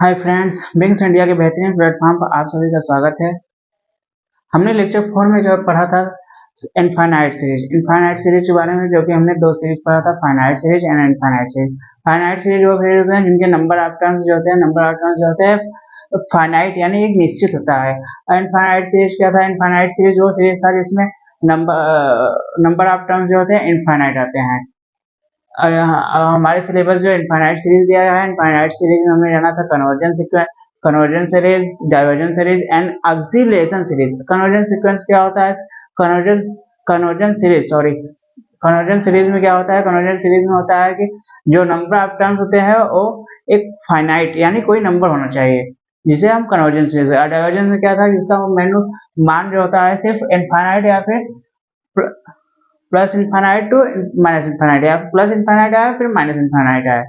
Hi friends, बिंग्स India के बेहतरीन platform पर आप सभी का स्वागत है। हमने लेक्चर 4 में जो पढ़ा था इनफाइनाइट सीरीज के बारे में, जो कि हमने दो सीरीज पढ़ा था, finite series and infinite series. Finite series वो सीरीज होते हैं जिनके नंबर ऑफ टर्म्स जो होते हैं फाइनाइट यानी एक निश्चित होता है। इनफाइनाइट सीरीज क्या था? इनफाइनाइट सीरीज वो सीरीज था जिसमें नंबर ऑफ टर्म्स जो होते हैं इनफाइनाइट आते हैं। हमारे सिलेबस जो इनफाइनाइट सीरीज दिया गया है, इनफाइनाइट सीरीज में हमने जाना था conversion series, diversion series and oscillation series. Conversion sequence क्या होता है? कन्वर्जन सीरीज में क्या होता है? कन्वर्जन सीरीज में होता है कि जो नंबर ऑफ टर्म्स होते हैं वो एक फाइनाइट यानी कोई नंबर होना चाहिए, जिसे हम कन्वर्जन सीरीज। डाइवर्जन में क्या था? जिसका मान जो होता है सिर्फ इनफाइनाइट या फिर plus infinite to minus infinite, या प्लस इनफाइनाइट आया फिर माइनस इनफाइनाइट आया।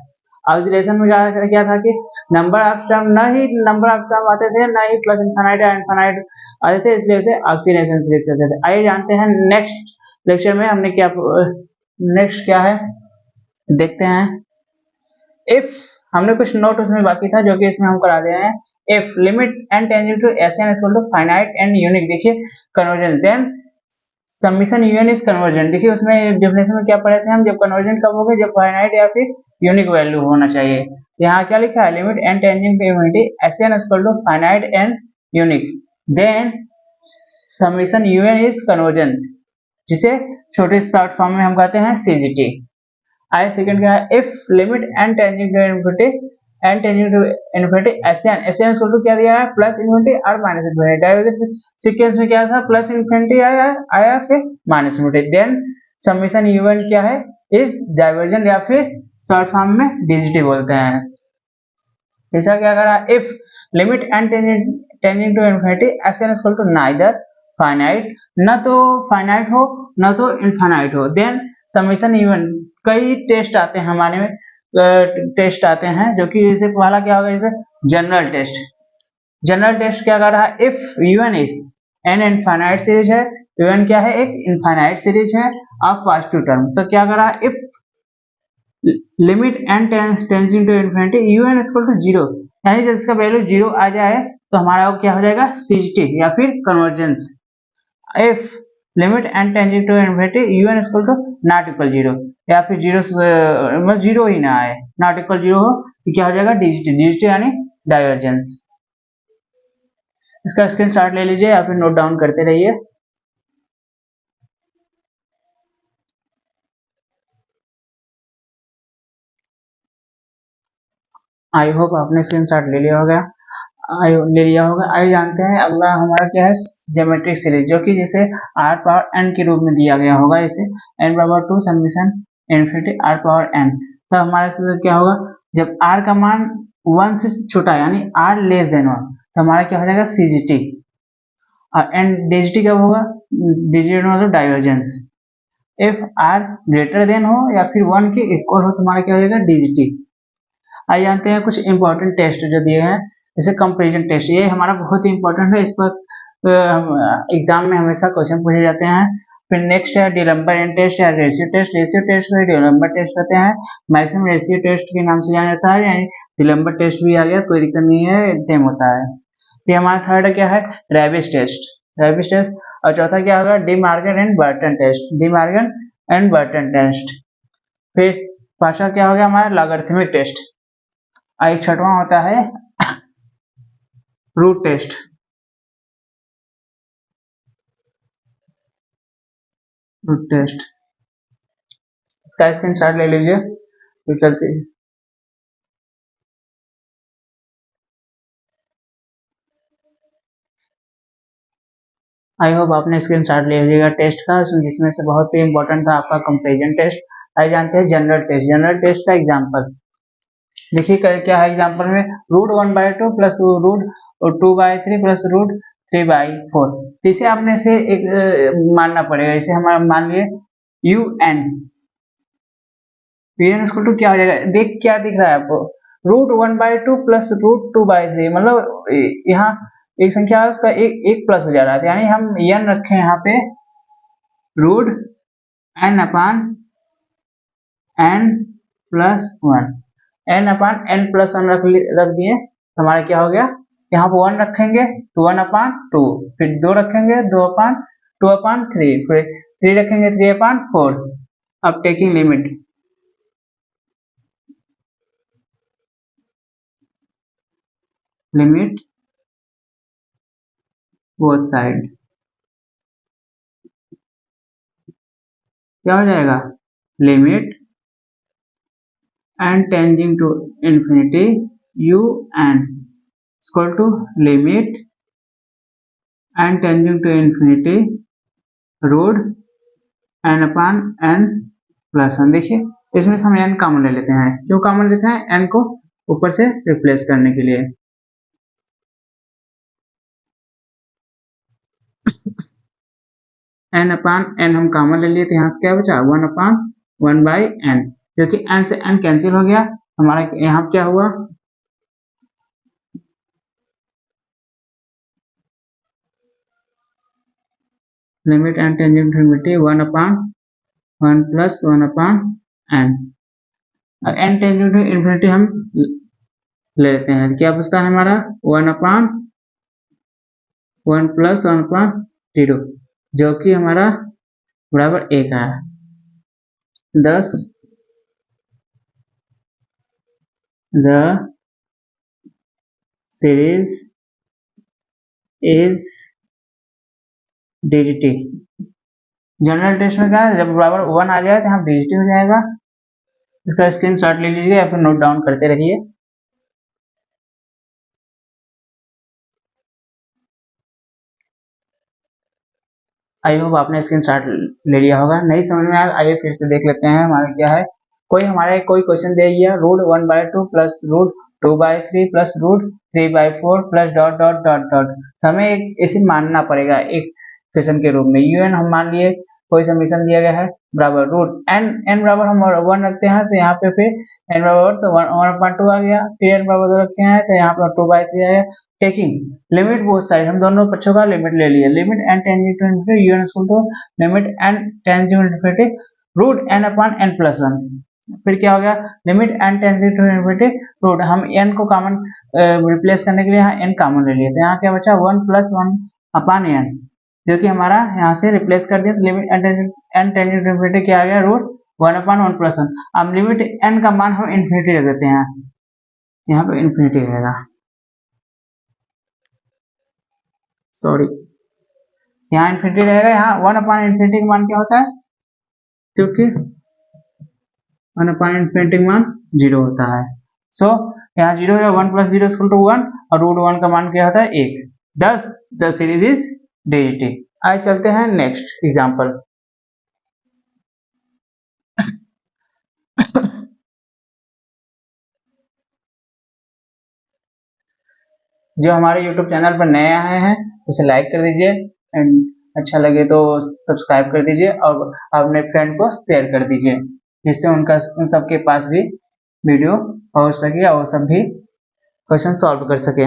ऑक्सीलेशन में क्या था कि नंबर ऑफ टर्म आते थे, न ही प्लस इनफाइनाइट या इनफाइनाइट आते थे, इसलिए उसे ऑक्सीलेशन सीरीज कहते थे। आइए जानते हैं नेक्स्ट लेक्चर में हमने नेक्स्ट क्या है देखते हैं। इफ हमने कुछ नोट उसमें बाकी था जो कि इसमें हम करा दे रहे हैं। If limit n tending to Sn equal to finite and unique, देखिए convergent, then summation un is convergent. देखिए उसमें डेफिनेशन में क्या पढ़े थे हम, जब कन्वर्जन कब होगा? जब फाइनाइट या फिर यूनिक वैल्यू होना चाहिए। यहाँ क्या लिखा है? Limit n tending to infinity Sn equal to finite and unique, then summation un is convergent, जिसे छोटे शॉर्ट फॉर्म में हम कहते हैं CGT। आइए सेकंड क्या है? If limit n tending to infinity Sn equal to क्या दिया है? प्लस इनफिनिटी और माइनस इनफिनिटी। डाइवर्जन सीक्वेंस में क्या था? प्लस इनफिनिटी आया फिर minus infinity, then summation un क्या है? इस डाइवर्जन या फिर शॉर्ट फॉर्म में DGT बोलते हैं। ऐसा क्या करा? If limit n tending to infinity Sn equal to neither finite, न तो फाइनाइट हो न तो इनफाइनाइट हो, देन समेशन un। कई टेस्ट आते हैं हमारे में, टेस्ट आते हैं जो कि जैसे पहला क्या होगा? जैसे जनरल टेस्ट क्या कर रहा है? If un is n infinite series है, un क्या है? एक इनफाइनाइट सीरीज है ऑफ पॉजिटिव टर्म, तो क्या कर रहा है? If limit n tending to infinity un equal to 0, यानी जब इसका वैल्यू 0 आ जाए तो हमारा वो क्या हो जाएगा? CGT या फिर convergence. If limit n tending to infinity un equal to not equal 0, या फिर 0 ही ना आए, नॉट इक्वल 0 हो तो क्या हो जाएगा? DGT यानी डाइवर्जेंस। इसका स्क्रीनशॉट ले लीजिए या फिर नोट डाउन करते रहिए। आई होप आपने स्क्रीनशॉट ले लिया होगा। आइए जानते हैं अगला हमारा क्या है? ज्योमेट्रिक सीरीज, जो कि जैसे r पावर n के रूप में दिया गया होगा, इसे n power 2 summation infinity r power n। तो हमारे साथ क्या होगा? जब r का मान 1 से छोटा यानी r लेस देन 1, तो हमारा क्या हो जाएगा? CGT। और n DGT कब होगा? DGT मतलब divergence. If r greater than हो या फिर 1 के इक्वल हो तो हमारा क्या हो जाएगा? DGT। आइए जानते हैं कुछ इंपॉर्टेंट टेस्ट जो दिए हैं, जैसे कंपैरिजन टेस्ट। ये हमारा बहुत ही इंपॉर्टेंट है, इस पर एग्जाम में हमेशा क्वेश्चन पूछे जाते हैं। फिर नेक्स्ट है डिलम्बर एंड टेस्ट या रेशियो टेस्ट। रेशियो टेस्ट में डिलम्बर टेस्ट होते हैं, मैक्सिमम रेशियो टेस्ट के नाम से जाना जाता है, यानी डिलम्बर टेस्ट भी आ गया, कोई दिक्कत नहीं है, सेम होता है। फिर हमारा थर्ड क्या है? Raabe's test. और चौथा क्या होगा? De Morgan and Bertrand test. फिर पांचवा क्या हो गया हमारा? Logarithmic test. और एक छठवां होता है रूट टेस्ट। इसका स्क्रीनशॉट ले लीजिए, फिर चलते हैं। आई होप आपने स्क्रीनशॉट ले लीजिएगा टेस्ट का, जिसमें से बहुत ही इंपॉर्टेंट था आपका कंपैरिजन टेस्ट। आइए जानते हैं जनरल टेस्ट का एग्जांपल। देखिए क्या है एग्जांपल में? √1/2 प्लस √2/3 प्लस √3/4। इसे आपने से एक मानना पड़ेगा। इसे हमारा मान लिए UN इक्वल टू क्या हो जाएगा? क्या दिख रहा है आपको? √1/2 प्लस √2/3, मतलब यहाँ एक संख्या है उसका एक प्लस हो जा रहा है, यानी हम n रखे यहाँ पे √n/n+1 n/n+1 रख दिए, तो हमारा क्या हो गया, यहाँ पर 1 रखेंगे तो 1/2, फिर 2 रखेंगे 2/3, फिर 3 रखेंगे 3/4। अब टेकिंग लिमिट बोथ साइड, क्या हो जाएगा, limit and tending to infinity u n equal to limit and tending to infinity root n upon n plus 1। देखिए इसमें से हम n कॉमन ले लेते हैं, क्यों कॉमन लेते हैं, n को ऊपर से रिप्लेस करने के लिए। n अपॉन n हम कॉमन ले लिए तो यहाँ से क्या बचा, 1/1/n, क्योंकि n से n कैंसिल हो गया, हमारा यहाँ क्या हुआ, limit n tending to infinity 1/1 plus 1/n। n tending to infinity हम ले लेते हैं, क्या बचता है हमारा 1/1 प्लस 1/0, जो कि हमारा बराबर 1 है। Thus the series is डिजिटी। जनरल टेस्ट में क्या है, जब बराबर 1 आ जाए तो यहाँ डिजिटी हो जाएगा। इसका स्क्रीनशॉट ले लीजिए या फिर नोट डाउन करते रहिए। आई होप आपने स्क्रीनशॉट ले लिया होगा, नहीं समझ में आया आइए फिर से देख लेते हैं। हमारा क्या है, कोई क्वेश्चन दे दिया √1/2 plus √2/3 plus √3/4 plus dot dot dot dot, हमें एक ऐसे मानना पड़ेगा एक क्वेश्चन के रूप में। un हम मान लिए, कोई समीशन दिया गया है बराबर रूट n बराबर हम 1 रखते हैं तो यहाँ पे फिर n बराबर तो 1/2 आ गया, फिर n बराबर 2 रखे हैं तो यहाँ पर 2/3 आया। टेकिंग लिमिट बोथ साइड, हम दोनों पक्षों का लिमिट ले लिए, limit n tending to infinity un equal to limit n tending to infinity root n upon n plus 1। फिर क्या हो गया, limit n tending to infinity root, हम n को कॉमन रिप्लेस करने के लिए यहाँ n कॉमन ले लिए, तो यहाँ क्या बचा 1 प्लस 1 अपॉन n, जो कि हमारा यहाँ से रिप्लेस कर दिया, तो limit n tending to infinity क्या आ गया, √1/1 प्लस 1। अब लिमिट n का मान हम इन्फिनिटी रख देते हैं, यहाँ पे इन्फिनिटी रहेगा, सॉरी यहाँ इन्फिनिटी रहेगा, यहाँ 1/इन्फिनिटी का मान क्या होता है, क्योंकि 1/इन्फिनिटी का मान 0 होता है। सो यहाँ 0 है, 1 प्लस 0 इक्वल टू 1 और √1 का मान क्या होता है 1। Thus the series is डिजिटी। आइए चलते हैं नेक्स्ट एग्जाम्पल। जो हमारे YouTube चैनल पर नए आए हैं उसे लाइक कर दीजिए एंड अच्छा लगे तो सब्सक्राइब कर दीजिए और अपने फ्रेंड को शेयर कर दीजिए, जिससे उन सबके पास भी वीडियो पहुंच सके और सब भी क्वेश्चन सॉल्व कर सके।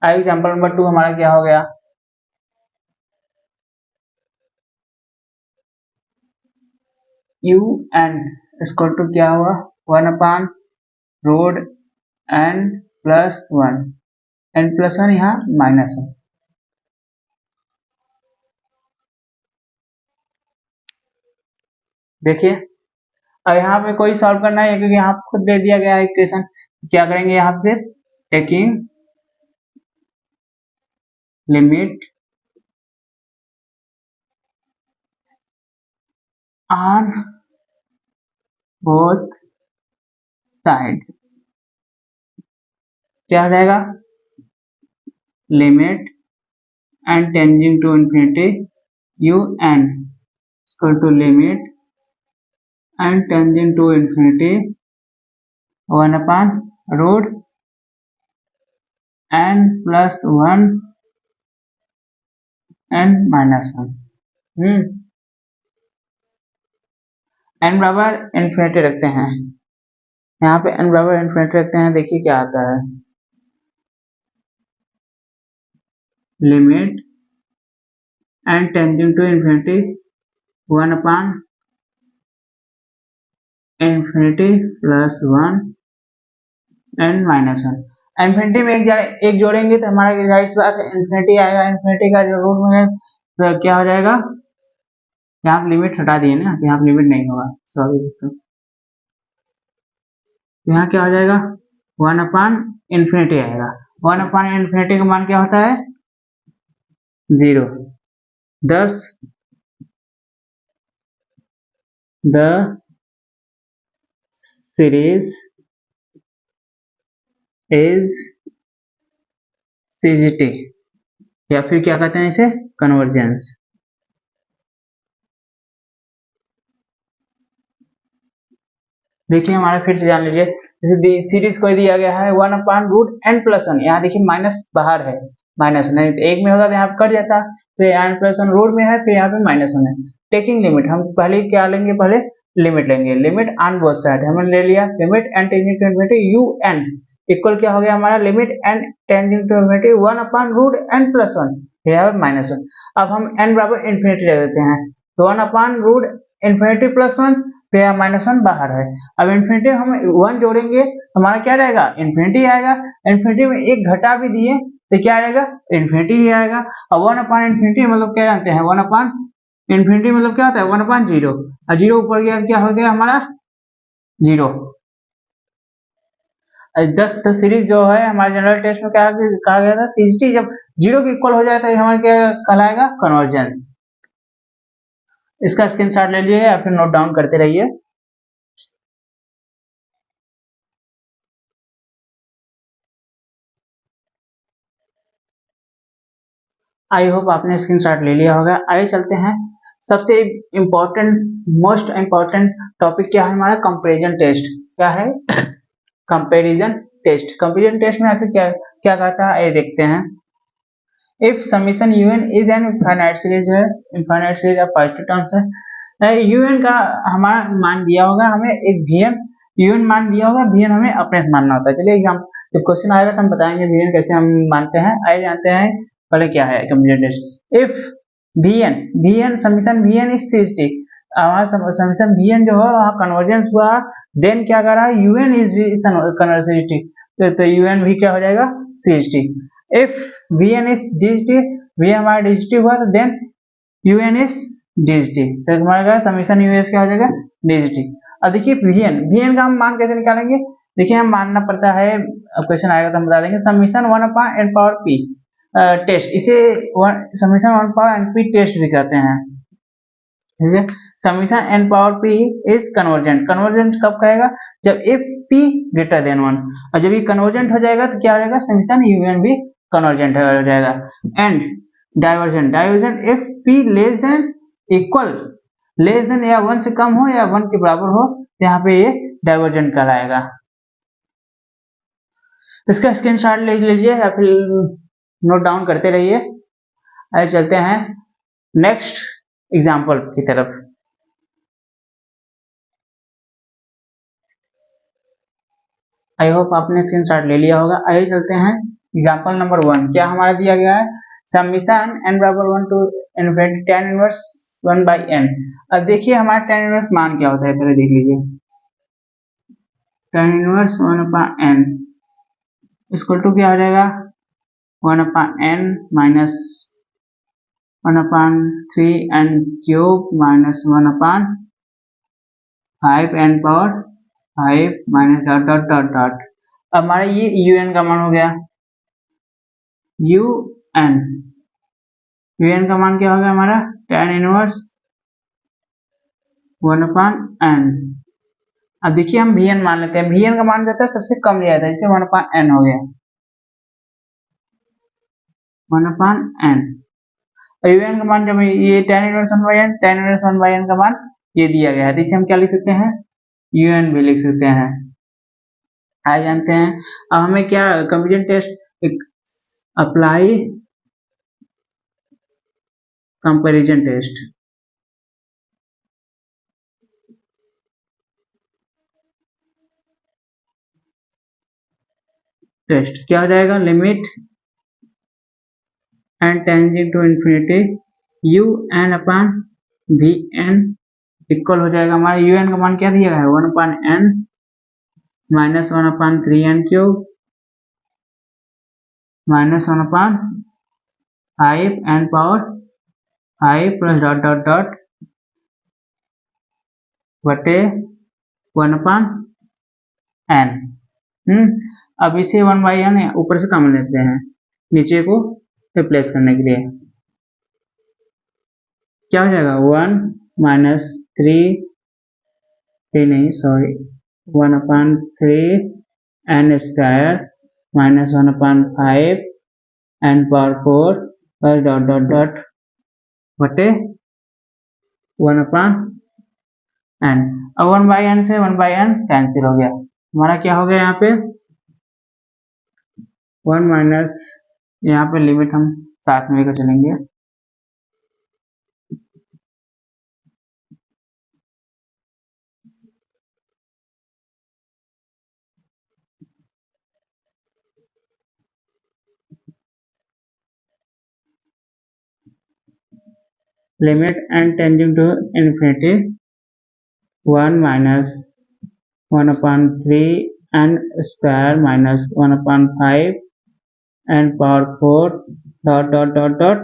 आइए एग्जाम्पल नंबर 2 हमारा क्या हो गया, un इक्वल टू क्या हुआ 1/√n प्लस 1, n प्लस 1 यहाँ -1। देखिए अब यहाँ पे कोई सॉल्व करना है क्योंकि यहाँ खुद दे दिया गया है इक्वेशन, क्या करेंगे यहाँ से, taking limit on both side, क्या हो जाएगा, limit n tending to infinity un equal to limit n tending to infinity 1/√n plus 1 n minus 1। n बराबर इन्फिनिटी रखते हैं, यहाँ पे n बराबर इन्फिनिटी रखते हैं, देखिए क्या आता है, limit n tending to infinity 1/∞ plus 1 n minus one. Infinity में एक जोड़ेंगे तो हमारा जाहिर सी बात है इन्फिनिटी आएगा। इन्फिनिटी का जो रूट में तो क्या हो जाएगा, यहाँ पे लिमिट हटा दिए ना, यहाँ पे लिमिट नहीं होगा, सॉरी दोस्तों। यहाँ क्या हो जाएगा, 1/इन्फिनिटी आएगा। 1/इन्फिनिटी का मान क्या होता है, 0। thus the series is CGT, या फिर क्या कहते हैं इसे, कन्वर्जेंस। देखिए हमारा फिर से जान लीजिए, जैसे सीरीज को दिया गया है 1/√n+1, यहाँ देखिए माइनस बाहर है, माइनस नहीं तो एक में होता तो यहाँ पे कट जाता, फिर n+1 रूट में है, फिर यहाँ पे -1 है। टेकिंग लिमिट, हम पहले क्या लेंगे, पहले लिमिट लेंगे। लिमिट ऑन बोथ साइड हमने ले लिया, limit n tending to infinity un equal क्या हो गया हमारा, limit n tending to infinity 1/√n+1, फिर यहाँ पे -1। अब हम n बराबर इन्फिनिटी ले देते हैं, तो 1/√∞+1, फिर यहाँ -1 बाहर है। अब इन्फिनिटी हम 1 जोड़ेंगे हमारा क्या रहेगा, इन्फिनिटी आएगा। इन्फिनिटी में एक घटा भी दिए तो क्या आएगा, इन्फिनिटी ही आएगा। और 1/इन्फिनिटी मतलब क्या जानते हैं, 1/इन्फिनिटी मतलब क्या होता है, 1/0, और 0 ऊपर गया क्या हो गया हमारा, 0। दस सीरीज जो है हमारे जनरल टेस्ट में क्या कहा गया था, सीजीटी जब 0 के इक्वल हो जाए तो हमारा क्या कहलाएगा, कन्वर्जेंस। इसका स्क्रीनशॉट ले लीजिए या फिर नोट डाउन करते रहिए। आई होप आपने स्क्रीनशॉट ले लिया होगा। आइए चलते हैं, सबसे इम्पोर्टेंट, मोस्ट इम्पोर्टेंट टॉपिक क्या है हमारा, कंपैरिजन टेस्ट। क्या है, कंपैरिजन टेस्ट। कंपैरिजन टेस्ट में आखिर क्या क्या कहता है, ये देखते हैं। If summation un is an infinite series है, infinite series of positive terms है, un का हमारा मान दिया होगा, हमें एक vn un मान दिया होगा, vn हमें अपने से मानना होता है। चलिए हम जब क्वेश्चन आएगा तो हम बताएंगे vn कैसे हम मानते हैं। आइए जानते हैं पहले क्या है comparison test. If vn summation vn is series, हमारा समीशन vn जो है वहाँ कन्वर्जेंस हुआ, देन क्या कर रहा है, un इज कन्वर्जेंस, तो un भी क्या हो जाएगा, series. If vn is DGT, vn हमारा DGT हुआ तो देन un is DGT, तो हमारा समीशन us क्या हो जाएगा, DGT। अब देखिए vn का हम मान कैसे निकालेंगे, देखिए हम मानना पड़ता है, क्वेश्चन आएगा तो हम बता देंगे, समीशन 1/n⁻p टेस्ट, इसे समीशन 1/n⁻p टेस्ट भी कहते हैं, ठीक है। Summation n⁻p is convergent, convergent कब कहेगा, जब if p ग्रेटर देन 1, और जब ये कन्वर्जेंट हो जाएगा तो क्या हो जाएगा, समीशन un भी कन्वर्जेंट हो जाएगा। And divergent, divergent if p less than equal, less than या 1 से कम हो या 1 के बराबर हो, तो यहाँ पे ये डाइवर्जेंट कहलाएगा। इसका स्क्रीनशॉट ले लीजिए या फिर नोट डाउन करते रहिए। आइए चलते हैं नेक्स्ट एग्जाम्पल की तरफ। आई होप आपने स्क्रीनशॉट ले लिया होगा। आइए चलते हैं एग्जाम्पल नंबर 1। क्या हमारा दिया गया है, समीशन n बराबर 1 to infinity tan inverse 1/n। अब देखिए हमारा tan इनवर्स मान क्या होता है, पहले देख लीजिए, tan inverse 1/n equal to क्या हो जाएगा, 1/n minus 1/3n³ minus 1/5n⁻5 minus dot dot dot dot. अब हमारा ये un का मान हो गया, un का मान क्या हो गया हमारा, tan इनवर्स 1/n। अब देखिए हम vn मान लेते हैं, vn का मान रहता है सबसे कम लिया था, इसे 1/n हो गया, 1/n। un का मान जब ये tan inverse 1/n, tan inverse 1/n का मान ये दिया गया है, तो इसे हम क्या लिख सकते हैं, un भी लिख सकते हैं। आइए जानते हैं अब हमें क्या comparison test, apply comparison test. Test क्या हो जाएगा, limit n tending to infinity un/vn equal हो जाएगा, हमारा un का मान क्या दिया गया है, 1/n minus 1/3n³ minus 1/5n⁴ plus dot dot dot बटे 1/n। अब इसे 1/n ऊपर से कॉमन लेते हैं नीचे को रिप्लेस करने के लिए। क्या हो जाएगा 1 minus 1/3n² minus 1/5n⁴ plus dot dot dot बटे 1/n। अब 1/n से 1/n कैंसिल हो गया, हमारा क्या हो गया यहाँ पे 1 माइनस, यहाँ पे लिमिट हम साथ में लेकर चलेंगे, limit n tending to infinity 1 minus 1/3n² minus 1/5n⁴ dot dot dot dot.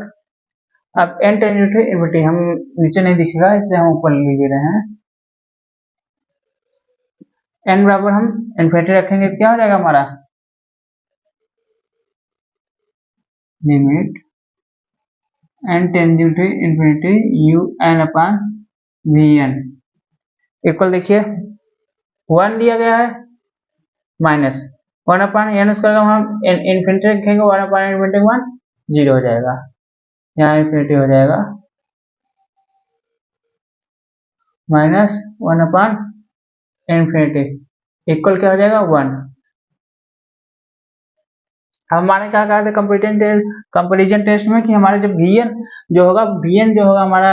अब n टेंडिंग टू इन्फिनिटी हम नीचे नहीं दिखेगा इसलिए हम ऊपर ले रहे हैं। n बराबर हम इन्फिनिटी रखेंगे, क्या हो जाएगा हमारा limit n tending to infinity un/vn equal, देखिए 1 दिया गया है माइनस 1/n² हम इन्फिनिटी रखेंगे 1/1 0 हो जाएगा, यहाँ इन्फिनिटी हो जाएगा माइनस 1/∞ इक्वल क्या हो जाएगा 1। हमारे क्या कहा था कंपैरिजन टेस्ट में कि हमारे जब vn जो होगा हमारा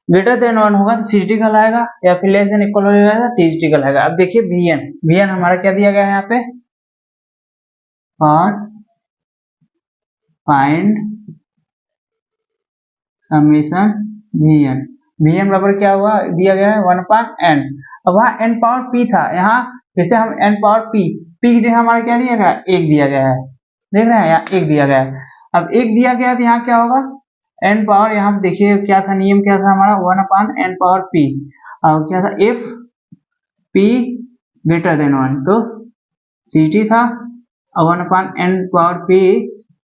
ग्रेटर देन 1 होगा तो CGT कहलाएगा, या फिर लेस देन इक्वल हो जाएगा TGT कहलाएगा। अब देखिए vn हमारा क्या दिया गया है यहाँ पे और फाइंड समेशन vn बराबर क्या हुआ दिया गया है 1/n। अब वहाँ n⁴p था, यहाँ फिर से हम n⁴p की जगह हमारा क्या दिया गया 1 दिया गया है, देख रहे हैं यहाँ 1 दिया गया है। अब 1 दिया गया तो यहाँ क्या होगा n⁴, यहाँ देखिए क्या था नियम, क्या था हमारा 1/n⁴p और क्या था if p ग्रेटर देन 1 तो CT था, और 1/n⁴p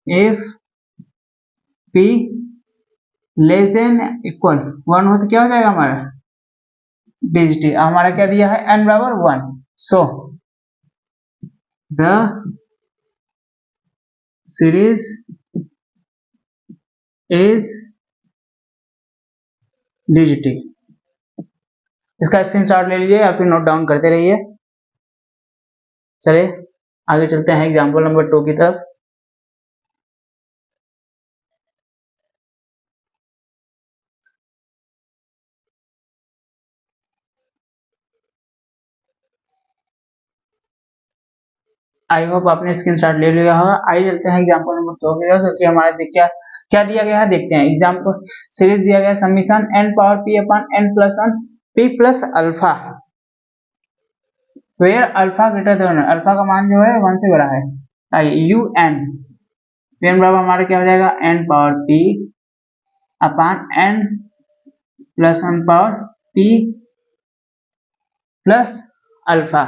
if p less than equal 1 हो तो क्या हो जाएगा हमारा DGT। हमारा क्या दिया है n बराबर 1, so the series is DGT। इसका स्क्रीनशॉट ले लीजिए या फिर नोट डाउन करते रहिए। चलिए आगे चलते हैं एग्जाम्पल नंबर 2 की तरफ। आई होप आपने स्क्रीनशॉट ले लिया होगा। आइए चलते हैं एग्जाम्पल नंबर 2 की तरफ। कि हमारे क्या क्या दिया गया है देखते हैं। एग्जाम्पल सीरीज दिया गया summation n⁴p/n+1 p plus alpha where alpha greater than, alpha का मान जो है 1 से बड़ा है, un बराबर हमारा क्या हो जाएगा n⁴p/n+1/p प्लस अल्फा।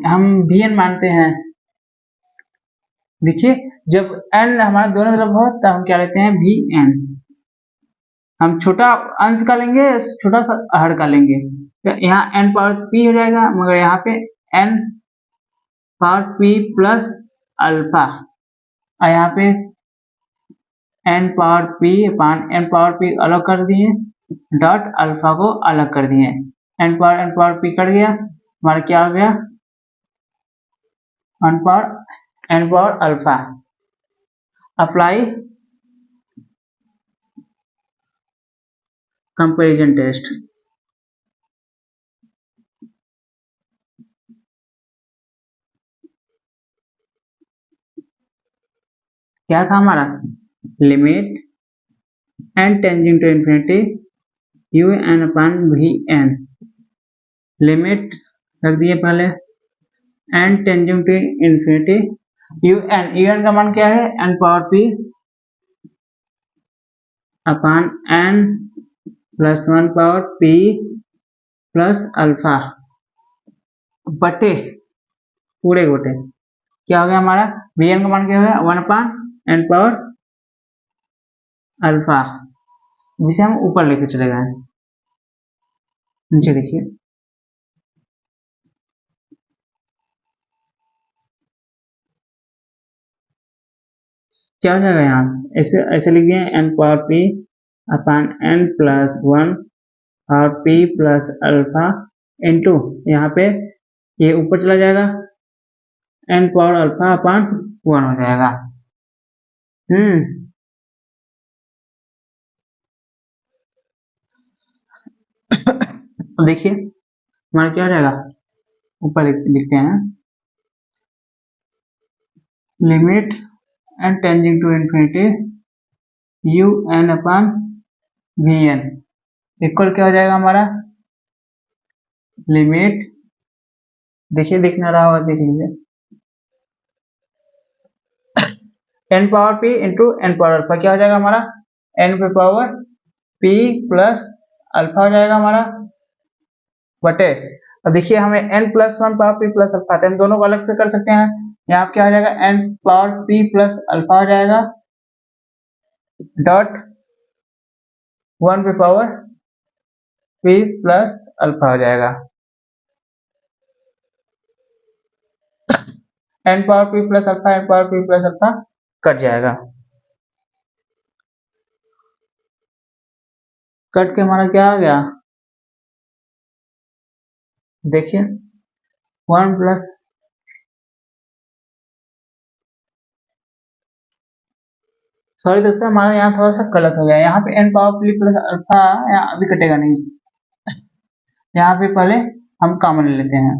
हम vn मानते हैं, देखिए जब n हमारा दोनों तरफ हो तब हम क्या लेते हैं vn, हम छोटा अंश का लेंगे छोटा सा हर का लेंगे, तो यहाँ n⁴p हो जाएगा, मगर यहाँ पे n⁴p प्लस अल्फा और यहाँ पे n⁴p अलग कर दिए डॉट अल्फा को अलग कर दिए, n⁴p कट गया, हमारा क्या हो गया n⁴ alpha. Apply comparison test. क्या था हमारा limit n tending to infinity u n upon v n, limit रख दिए पहले n tending to infinity, u n का मान क्या है, n power p upon n plus 1 power p plus alpha बटे पूरे गोटे क्या हो गया हमारा, वी एन का मान क्या हो गया 1 अपान एन पावर अल्फा, जिसे हम ऊपर लेके चले गए। नीचे देखिए क्या हो जाएगा, यहाँ ऐसे ऐसे लिख दिए n power p upon n plus 1 और पी प्लस अल्फा इंटू यहाँ पे ये ऊपर चला जाएगा एन पावर अल्फा अपान 1 हो जाएगा। तो देखिए हमारा क्या हो जाएगा, ऊपर लिखते हैं limit n tending to infinity u n upon v n equal क्या हो जाएगा हमारा, लिमिट देखिए दिख ना रहा होगा, देख लीजिए n power p into n power alpha क्या हो जाएगा हमारा, एन पे पावर पी प्लस अल्फा हो जाएगा हमारा बटे, अब देखिए हमें n plus 1 power p plus alpha तो हम दोनों को अलग से कर सकते हैं, यहाँ क्या हो जाएगा n power p plus alpha हो जाएगा डॉट 1 पे पावर पी प्लस अल्फा हो जाएगा, n power p plus alpha n power p plus alpha कट जाएगा, कट के हमारा क्या आ गया, देखिए 1 प्लस सॉरी दोस्तों हमारा यहाँ थोड़ा सा गलत हो गया, यहाँ पे n power p plus alpha यहाँ अभी कटेगा नहीं, यहाँ पे पहले हम कॉमन ले लेते हैं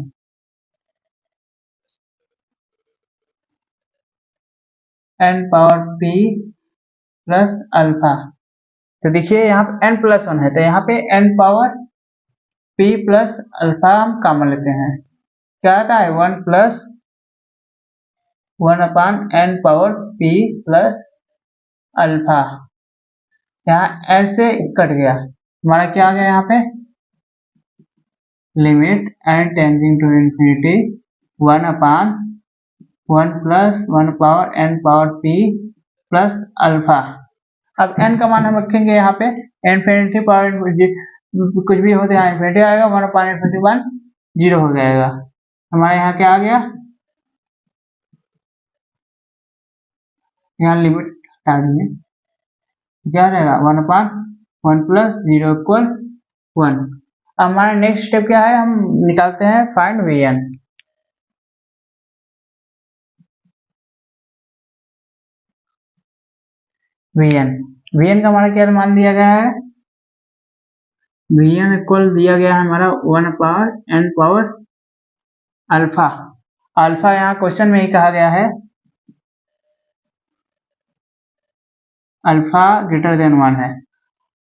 n power p plus alpha, तो देखिए यहाँ पे एन प्लस 1 है तो यहाँ पे n power p plus alpha हम कॉमन लेते हैं, क्या आता है 1 plus 1 upon n power p plus alpha, यहाँ एन से कट गया हमारा क्या आ गया यहाँ पे, limit n tending to infinity 1 upon 1 plus 1 power n power p plus alpha, अब एन का मान हम रखेंगे यहाँ पे इन्फिनिटी पावर कुछ भी हो तो यहाँ इन्फिनिटी आएगा 1 अपान इन्फिनिटी 1 0 हो जाएगा, हमारे यहाँ क्या आ गया, यहाँ लिमिट हटा देंगे क्या रहेगा 1 अपान 1 प्लस 0 इक्वल 1। अब हमारा नेक्स्ट स्टेप क्या है, हम निकालते हैं find v n, v n का हमारा क्या मान दिया गया है, वी एन इक्वल दिया गया है हमारा 1 power n power alpha, alpha यहाँ क्वेश्चन में ही कहा गया है अल्फा ग्रेटर देन 1 है,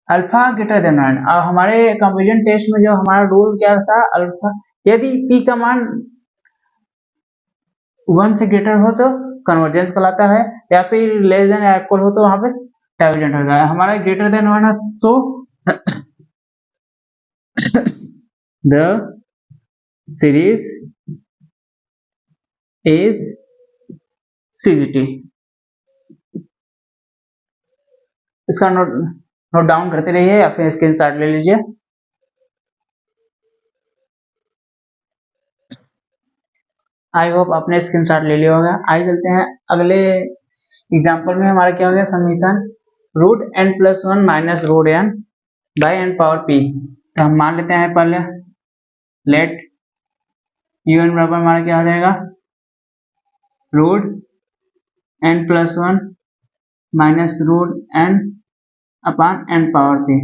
अल्फा ग्रेटर देन 1, और हमारे कंपेरिजन टेस्ट में जो हमारा रूल क्या था, अल्फा यदि पी का मान 1 से ग्रेटर हो तो कन्वर्जेंस कहलाता है, या फिर लेस देन या इक्वल हो तो वहां पे डाइवर्जेंट हो जाएगा, हमारा ग्रेटर देन 1 है सो the series is CGT, इसका नोट डाउन करते रहिए या फिर स्क्रीनशॉट ले लीजिए। आई होप आपने स्क्रीनशॉट ले लिया होगा। आइए चलते हैं अगले एग्जांपल में, हमारा क्या हो गया summation root n plus 1 minus root n by n power p, तो हम मान लेते हैं पहले लेट यू एन बराबर हमारा क्या हो जाएगा root n plus 1 minus root n upon n power p.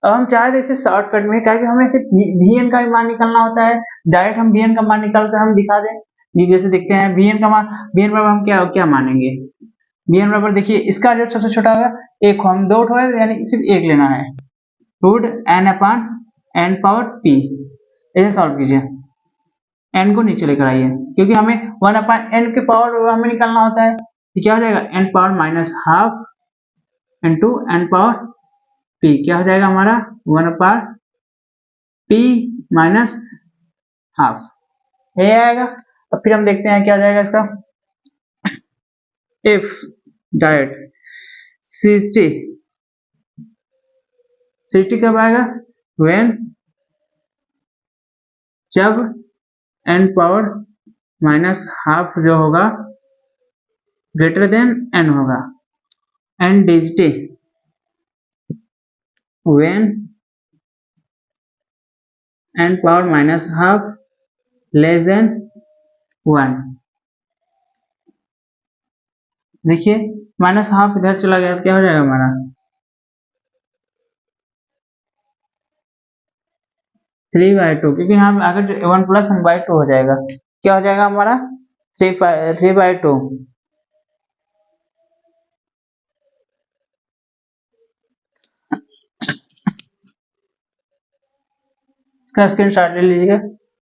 अब हम चाहे तो इसे शॉर्टकट में, क्या कि हमें सिर्फ वी एन का मान निकालना होता है, डायरेक्ट हम वी एन का मान निकाल कर हम दिखा दें, ये जैसे देखते हैं वी एन का मान, वी एन बराबर हम क्या क्या मानेंगे, वी एन बराबर देखिए इसका जो सबसे छोटा होगा 1 हो, हम 2 उठाए यानी सिर्फ 1 लेना है, root n upon n power p, ऐसे सॉल्व कीजिए। एन को नीचे लेकर आइए क्योंकि हमें 1 अपॉन एन के पावर हमें निकालना होता है, तो क्या हो जाएगा n power minus half into n power p, क्या हो जाएगा हमारा 1 अपॉन पी माइनस हाफ, ये आएगा। अब फिर हम देखते हैं क्या हो जाएगा इसका, इफ डायरेक्ट 60 कब आएगा, व्हेन जब एन पावर माइनस हाफ जो होगा ग्रेटर देन एन होगा, and डिजिटी when an power minus half less than 1। देखिए माइनस हाफ इधर चला गया तो क्या हो जाएगा हमारा 3/2, क्योंकि यहाँ अगर 1 प्लस 1/2 हो जाएगा, क्या हो जाएगा हमारा 3/2। इसका स्क्रीनशॉट ले लीजिएगा।